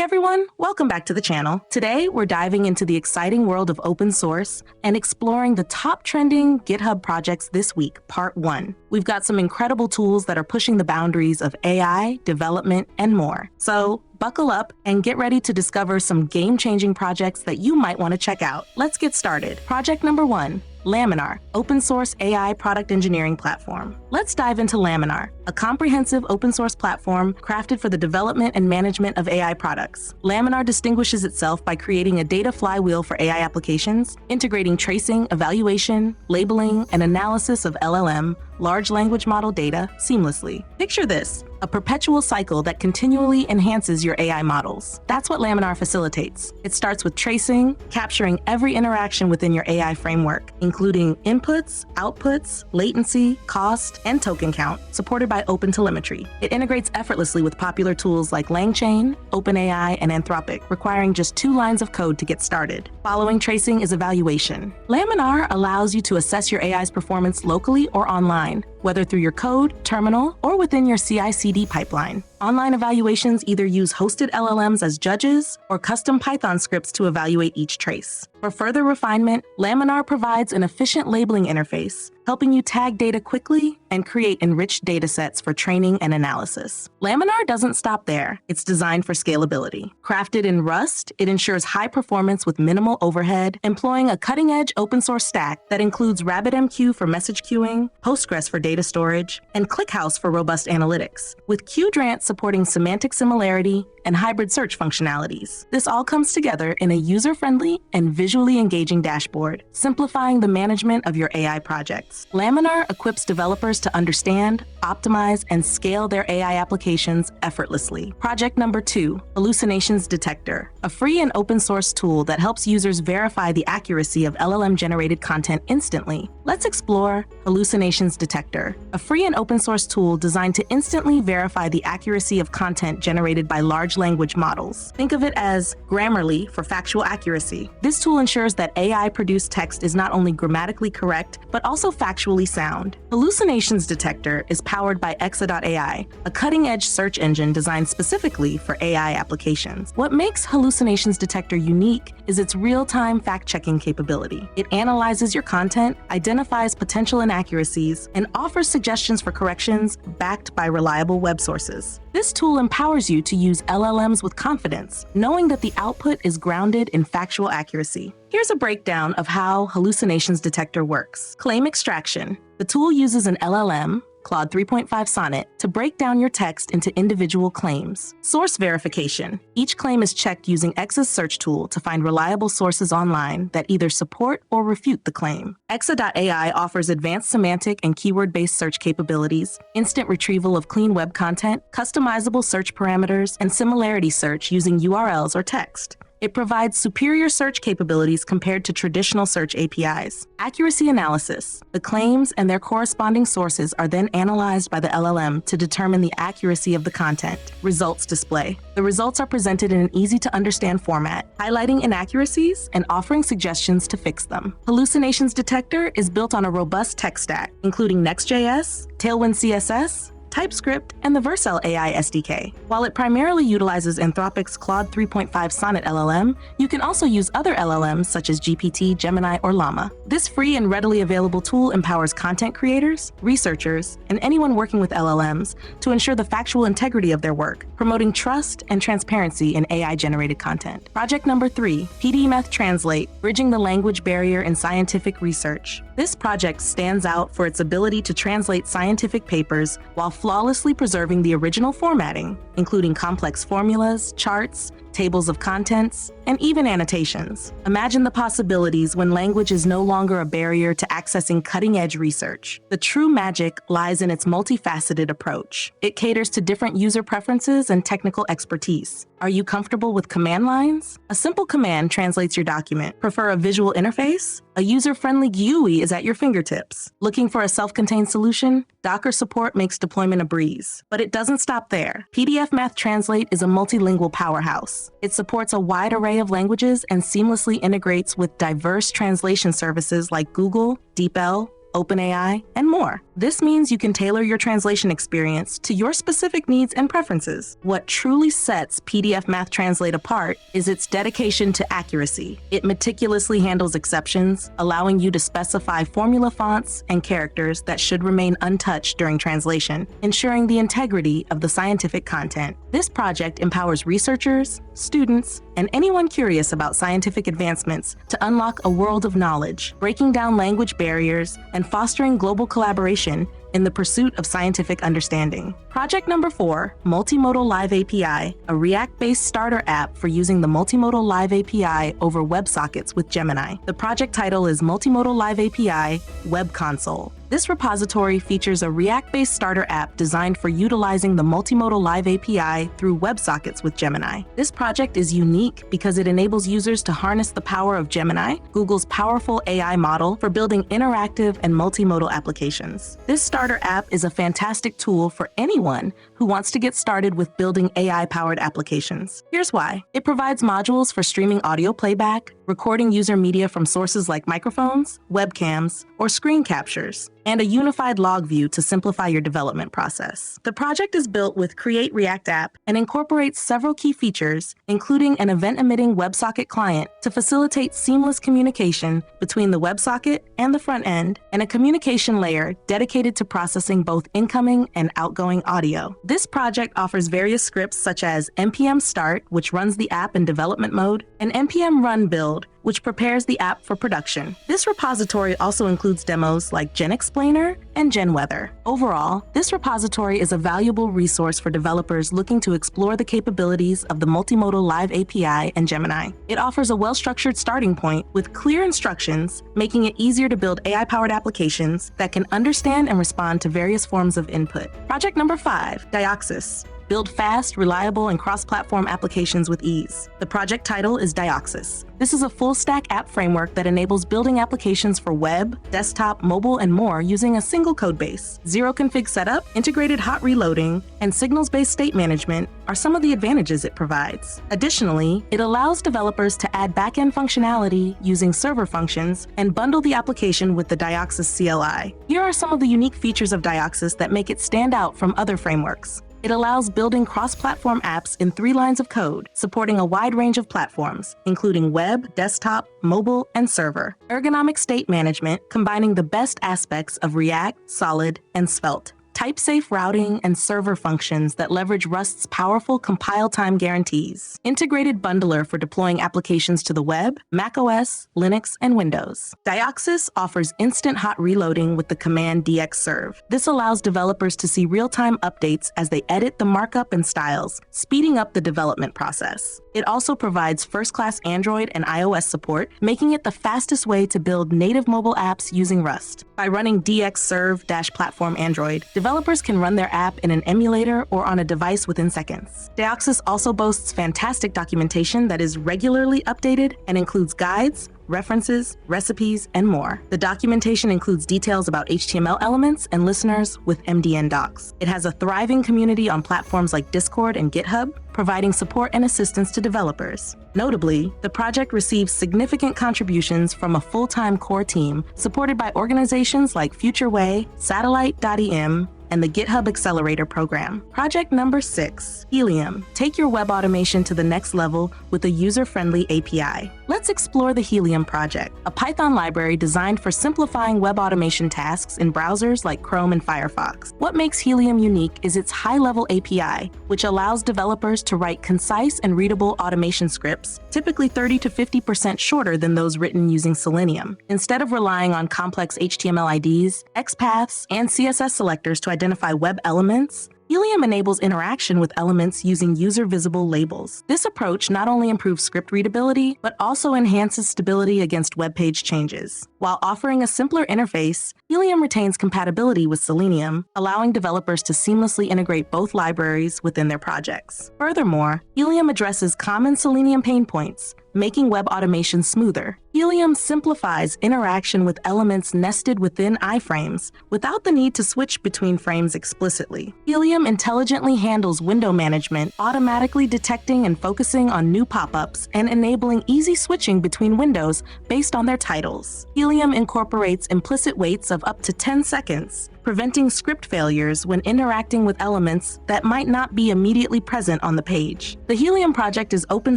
everyone, welcome back to the channel. Today, we're diving into the exciting world of open source and exploring the top trending GitHub projects this week, part 1. We've got some incredible tools that are pushing the boundaries of AI, development, and more. So buckle up and get ready to discover some game-changing projects that you might want to check out. Let's get started. Project number 1. Laminar, open source AI product engineering platform. Let's dive into Laminar, a comprehensive open source platform crafted for the development and management of AI products. Laminar distinguishes itself by creating a data flywheel for AI applications, integrating tracing, evaluation, labeling, and analysis of LLM, large language model data, seamlessly. Picture this, a perpetual cycle that continually enhances your AI models. That's what Laminar facilitates. It starts with tracing, capturing every interaction within your AI framework, including inputs, outputs, latency, cost, and token count, supported by OpenTelemetry. It integrates effortlessly with popular tools like LangChain, OpenAI, and Anthropic, requiring just 2 lines of code to get started. Following tracing is evaluation. Laminar allows you to assess your AI's performance locally or online, whether through your code, terminal, or within your CI/CD pipeline. Online evaluations either use hosted LLMs as judges or custom Python scripts to evaluate each trace. For further refinement, Laminar provides an efficient labeling interface, helping you tag data quickly and create enriched datasets for training and analysis. Laminar doesn't stop there. It's designed for scalability. Crafted in Rust, it ensures high performance with minimal overhead, employing a cutting-edge open source stack that includes RabbitMQ for message queuing, Postgres for data storage, and ClickHouse for robust analytics, with QDrant supporting semantic similarity and hybrid search functionalities. This all comes together in a user-friendly and visually engaging dashboard, simplifying the management of your AI projects. Laminar equips developers to understand, optimize, and scale their AI applications effortlessly. Project number 2, Hallucinations Detector, a free and open source tool that helps users verify the accuracy of LLM-generated content instantly. Let's explore Hallucinations Detector, a free and open source tool designed to instantly verify the accuracy of content generated by large language models. Think of it as Grammarly for factual accuracy. This tool ensures that AI-produced text is not only grammatically correct, but also factually sound. Hallucinations Detector is powered by Exa.ai, a cutting-edge search engine designed specifically for AI applications. What makes Hallucinations Detector unique is its real-time fact-checking capability. It analyzes your content, identifies potential inaccuracies, and offers suggestions for corrections backed by reliable web sources. This tool empowers you to use LLMs with confidence, knowing that the output is grounded in factual accuracy. Here's a breakdown of how Hallucinations Detector works. Claim extraction. The tool uses an LLM, Claude 3.5 Sonnet, to break down your text into individual claims. Source verification. Each claim is checked using Exa's search tool to find reliable sources online that either support or refute the claim. Exa.ai offers advanced semantic and keyword-based search capabilities, instant retrieval of clean web content, customizable search parameters, and similarity search using URLs or text. It provides superior search capabilities compared to traditional search APIs. Accuracy analysis. The claims and their corresponding sources are then analyzed by the LLM to determine the accuracy of the content. Results display. The results are presented in an easy-to-understand format, highlighting inaccuracies and offering suggestions to fix them. Hallucinations Detector is built on a robust tech stack, including Next.js, Tailwind CSS, TypeScript, and the Vercel AI SDK. While it primarily utilizes Anthropic's Claude 3.5 Sonnet LLM, you can also use other LLMs such as GPT, Gemini, or Llama. This free and readily available tool empowers content creators, researchers, and anyone working with LLMs to ensure the factual integrity of their work, promoting trust and transparency in AI-generated content. Project number 3, PDFMathTranslate, bridging the language barrier in scientific research. This project stands out for its ability to translate scientific papers while flawlessly preserving the original formatting, including complex formulas, charts, tables of contents, and even annotations. Imagine the possibilities when language is no longer a barrier to accessing cutting-edge research. The true magic lies in its multifaceted approach. It caters to different user preferences and technical expertise. Are you comfortable with command lines? A simple command translates your document. Prefer a visual interface? A user-friendly GUI is at your fingertips. Looking for a self-contained solution? Docker support makes deployment a breeze. But it doesn't stop there. PDFMathTranslate is a multilingual powerhouse. It supports a wide array of languages and seamlessly integrates with diverse translation services like Google, DeepL, OpenAI, and more. This means you can tailor your translation experience to your specific needs and preferences. What truly sets PDFMathTranslate apart is its dedication to accuracy. It meticulously handles exceptions, allowing you to specify formula fonts and characters that should remain untouched during translation, ensuring the integrity of the scientific content. This project empowers researchers, students, and anyone curious about scientific advancements to unlock a world of knowledge, breaking down language barriers and fostering global collaboration in the pursuit of scientific understanding. Project number 4, Multimodal Live API, a React-based starter app for using the Multimodal Live API over WebSockets with Gemini. The project title is Multimodal Live API Web Console. This repository features a React-based starter app designed for utilizing the Multimodal Live API through WebSockets with Gemini. This project is unique because it enables users to harness the power of Gemini, Google's powerful AI model, for building interactive and multimodal applications. This starter app is a fantastic tool for anyone who wants to get started with building AI-powered applications. Here's why. It provides modules for streaming audio playback, recording user media from sources like microphones, webcams, or screen captures, and a unified log view to simplify your development process. The project is built with Create React App and incorporates several key features, including an event-emitting WebSocket client to facilitate seamless communication between the WebSocket and the front end, and a communication layer dedicated to processing both incoming and outgoing audio. This project offers various scripts such as npm start, which runs the app in development mode, and npm run build, which prepares the app for production. This repository also includes demos like GenExplainer and GenWeather. Overall, this repository is a valuable resource for developers looking to explore the capabilities of the Multimodal Live API and Gemini. It offers a well-structured starting point with clear instructions, making it easier to build AI-powered applications that can understand and respond to various forms of input. Project number 5, Dioxus. Build fast, reliable, and cross-platform applications with ease. The project title is Dioxus. This is a full-stack app framework that enables building applications for web, desktop, mobile, and more using a single code base. Zero config setup, integrated hot reloading, and signals-based state management are some of the advantages it provides. Additionally, it allows developers to add back-end functionality using server functions and bundle the application with the Dioxus CLI. Here are some of the unique features of Dioxus that make it stand out from other frameworks. It allows building cross-platform apps in 3 lines of code, supporting a wide range of platforms, including web, desktop, mobile, and server. Ergonomic state management, combining the best aspects of React, Solid, and Svelte. Type-safe routing and server functions that leverage Rust's powerful compile time guarantees. Integrated bundler for deploying applications to the web, macOS, Linux, and Windows. Dioxus offers instant hot reloading with the command dxserve. This allows developers to see real-time updates as they edit the markup and styles, speeding up the development process. It also provides first-class Android and iOS support, making it the fastest way to build native mobile apps using Rust. By running dxserve-platform Android, developers can run their app in an emulator or on a device within seconds. Dioxus also boasts fantastic documentation that is regularly updated and includes guides, references, recipes, and more. The documentation includes details about HTML elements and listeners with MDN docs. It has a thriving community on platforms like Discord and GitHub, providing support and assistance to developers. Notably, the project receives significant contributions from a full-time core team supported by organizations like FutureWay, Satellite.em, and the GitHub Accelerator program. Project number 6, Helium. Take your web automation to the next level with a user-friendly API. Let's explore the Helium project, a Python library designed for simplifying web automation tasks in browsers like Chrome and Firefox. What makes Helium unique is its high-level API, which allows developers to write concise and readable automation scripts, typically 30 to 50% shorter than those written using Selenium. Instead of relying on complex HTML IDs, XPaths, and CSS selectors to identify web elements, Helium enables interaction with elements using user-visible labels. This approach not only improves script readability, but also enhances stability against web page changes. While offering a simpler interface, Helium retains compatibility with Selenium, allowing developers to seamlessly integrate both libraries within their projects. Furthermore, Helium addresses common Selenium pain points, making web automation smoother. Helium simplifies interaction with elements nested within iframes without the need to switch between frames explicitly. Helium intelligently handles window management, automatically detecting and focusing on new pop-ups and enabling easy switching between windows based on their titles. Helium incorporates implicit weights of of up to 10 seconds, preventing script failures when interacting with elements that might not be immediately present on the page. The Helium project is open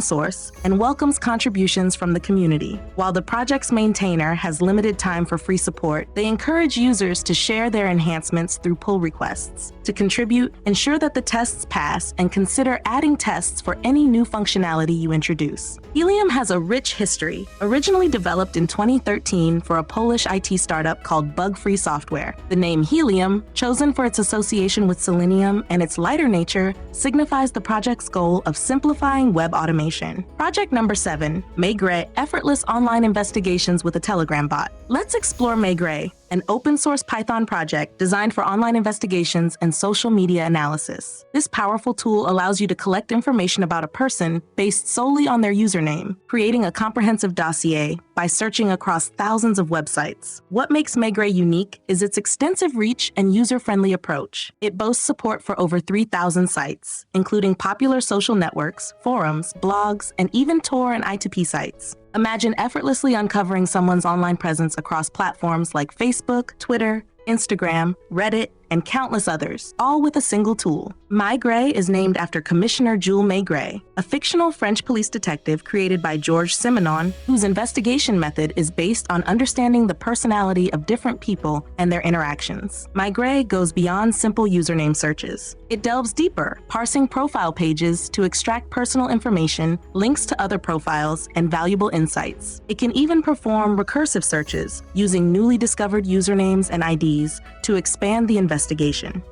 source and welcomes contributions from the community. While the project's maintainer has limited time for free support, they encourage users to share their enhancements through pull requests. To contribute, ensure that the tests pass and consider adding tests for any new functionality you introduce. Helium has a rich history. Originally developed in 2013 for a Polish IT startup called Bug-Free Software, the name Helium, chosen for its association with selenium and its lighter nature, signifies the project's goal of simplifying web automation. Project number 7, Maigret, effortless online investigations with a Telegram bot. Let's explore Maigret, an open-source Python project designed for online investigations and social media analysis. This powerful tool allows you to collect information about a person based solely on their username, creating a comprehensive dossier by searching across thousands of websites. What makes Maigret unique is its extensive reach and user-friendly approach. It boasts support for over 3,000 sites, including popular social networks, forums, blogs, and even Tor and I2P sites. Imagine effortlessly uncovering someone's online presence across platforms like Facebook, Twitter, Instagram, Reddit, and countless others, all with a single tool. Maigret is named after Commissioner Jules Maigret, a fictional French police detective created by Georges Simenon, whose investigation method is based on understanding the personality of different people and their interactions. Maigret goes beyond simple username searches. It delves deeper, parsing profile pages to extract personal information, links to other profiles, and valuable insights. It can even perform recursive searches using newly discovered usernames and IDs to expand the investigation.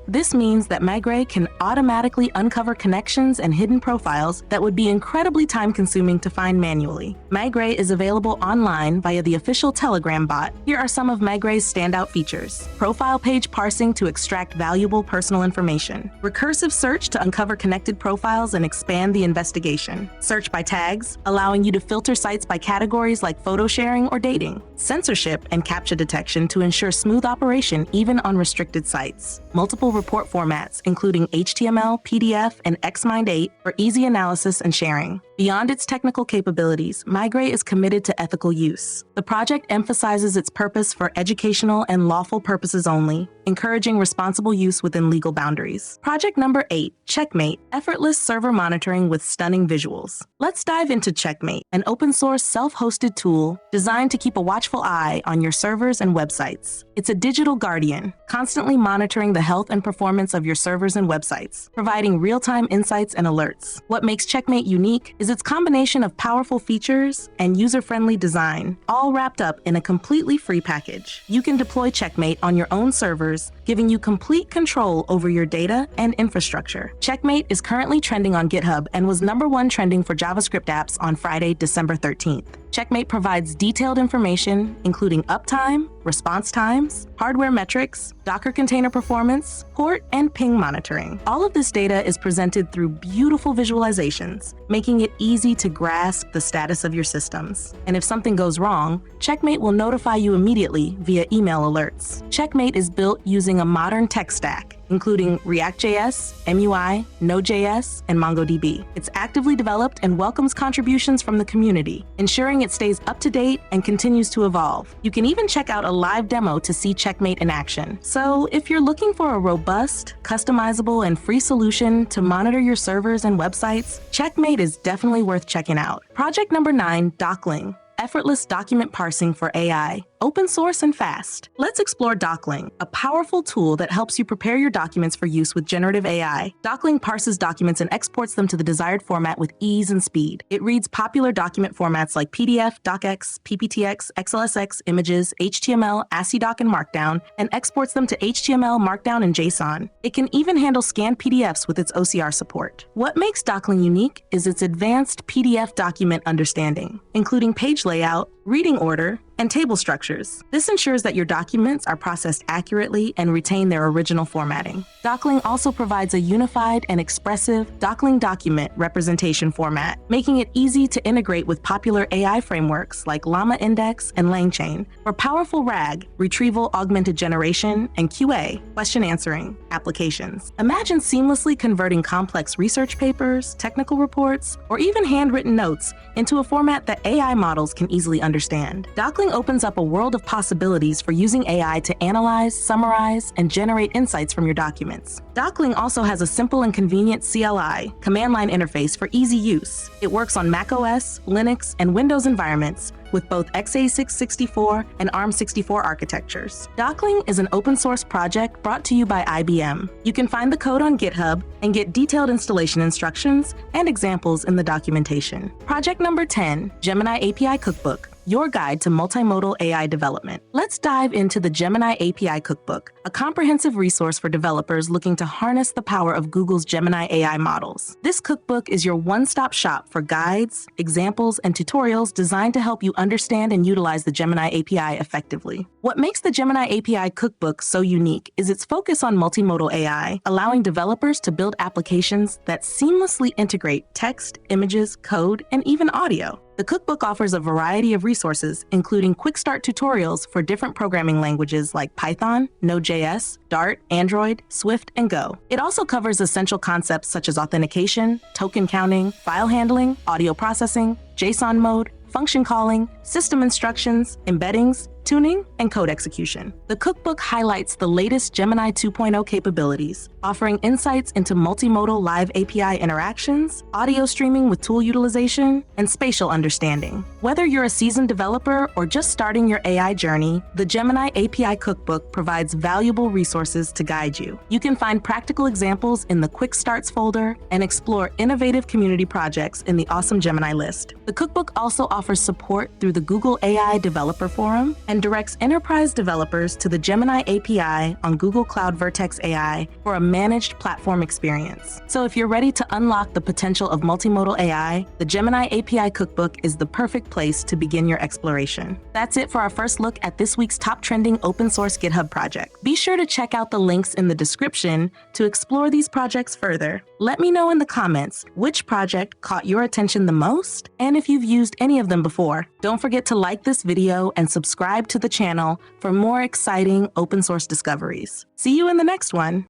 This means that Maigret can automatically uncover connections and hidden profiles that would be incredibly time-consuming to find manually. Maigret is available online via the official Telegram bot. Here are some of Maigret's standout features: profile page parsing to extract valuable personal information, recursive search to uncover connected profiles and expand the investigation, search by tags, allowing you to filter sites by categories like photo sharing or dating, censorship and CAPTCHA detection to ensure smooth operation even on restricted sites, multiple report formats including HTML, PDF, and XMind8 for easy analysis and sharing. Beyond its technical capabilities, Maigret is committed to ethical use. The project emphasizes its purpose for educational and lawful purposes only, encouraging responsible use within legal boundaries. Project number 8, Checkmate, effortless server monitoring with stunning visuals. Let's dive into Checkmate, an open-source self-hosted tool designed to keep a watchful eye on your servers and websites. It's a digital guardian, constantly monitoring the health and performance of your servers and websites, providing real-time insights and alerts. What makes Checkmate unique is its combination of powerful features and user-friendly design, all wrapped up in a completely free package. You can deploy Checkmate on your own servers, giving you complete control over your data and infrastructure. Checkmate is currently trending on GitHub and was #1 trending for JavaScript apps on Friday, December 13th. Checkmate provides detailed information, including uptime, response times, hardware metrics, Docker container performance, port, and ping monitoring. All of this data is presented through beautiful visualizations, making it easy to grasp the status of your systems. And if something goes wrong, Checkmate will notify you immediately via email alerts. Checkmate is built using a modern tech stack, including React.js, MUI, Node.js, and MongoDB. It's actively developed and welcomes contributions from the community, ensuring it stays up to date and continues to evolve. You can even check out a live demo to see Checkmate in action. So if you're looking for a robust, customizable, and free solution to monitor your servers and websites, Checkmate is definitely worth checking out. Project number 9, Docling, effortless document parsing for AI. Open source and fast. Let's explore Docling, a powerful tool that helps you prepare your documents for use with generative AI. Docling parses documents and exports them to the desired format with ease and speed. It reads popular document formats like PDF, DocX, PPTX, XLSX, images, HTML, ASCII-Doc, and Markdown, and exports them to HTML, Markdown, and JSON. It can even handle scanned PDFs with its OCR support. What makes Docling unique is its advanced PDF document understanding, including page layout, reading order, and table structures. This ensures that your documents are processed accurately and retain their original formatting. Docling also provides a unified and expressive Docling document representation format, making it easy to integrate with popular AI frameworks like Llama Index and LangChain for powerful RAG, retrieval augmented generation, and QA, question answering, applications. Imagine seamlessly converting complex research papers, technical reports, or even handwritten notes into a format that AI models can easily understand. understand. Docling opens up a world of possibilities for using AI to analyze, summarize, and generate insights from your documents. Docling also has a simple and convenient CLI, command line interface for easy use. It works on macOS, Linux, and Windows environments with both x86-64 and ARM64 architectures. Docling is an open source project brought to you by IBM. You can find the code on GitHub and get detailed installation instructions and examples in the documentation. Project number 10, Gemini API Cookbook, your guide to multimodal AI development. Let's dive into the Gemini API Cookbook, a comprehensive resource for developers looking to harness the power of Google's Gemini AI models. This cookbook is your one-stop shop for guides, examples, and tutorials designed to help you understand and utilize the Gemini API effectively. What makes the Gemini API Cookbook so unique is its focus on multimodal AI, allowing developers to build applications that seamlessly integrate text, images, code, and even audio. The cookbook offers a variety of resources, including quick start tutorials for different programming languages like Python, Node.js, Dart, Android, Swift, and Go. It also covers essential concepts such as authentication, token counting, file handling, audio processing, JSON mode, function calling, system instructions, embeddings, tuning, and code execution. The cookbook highlights the latest Gemini 2.0 capabilities, offering insights into multimodal live API interactions, audio streaming with tool utilization, and spatial understanding. Whether you're a seasoned developer or just starting your AI journey, the Gemini API Cookbook provides valuable resources to guide you. You can find practical examples in the Quick Starts folder and explore innovative community projects in the Awesome Gemini list. The cookbook also offers support through the Google AI Developer Forum and directs enterprise developers to the Gemini API on Google Cloud Vertex AI for a managed platform experience. So if you're ready to unlock the potential of multimodal AI, the Gemini API Cookbook is the perfect place to begin your exploration. That's it for our first look at this week's top trending open source GitHub project. Be sure to check out the links in the description to explore these projects further. Let me know in the comments which project caught your attention the most and if you've used any of them before. Don't forget to like this video and subscribe to the channel for more exciting open source discoveries. See you in the next one.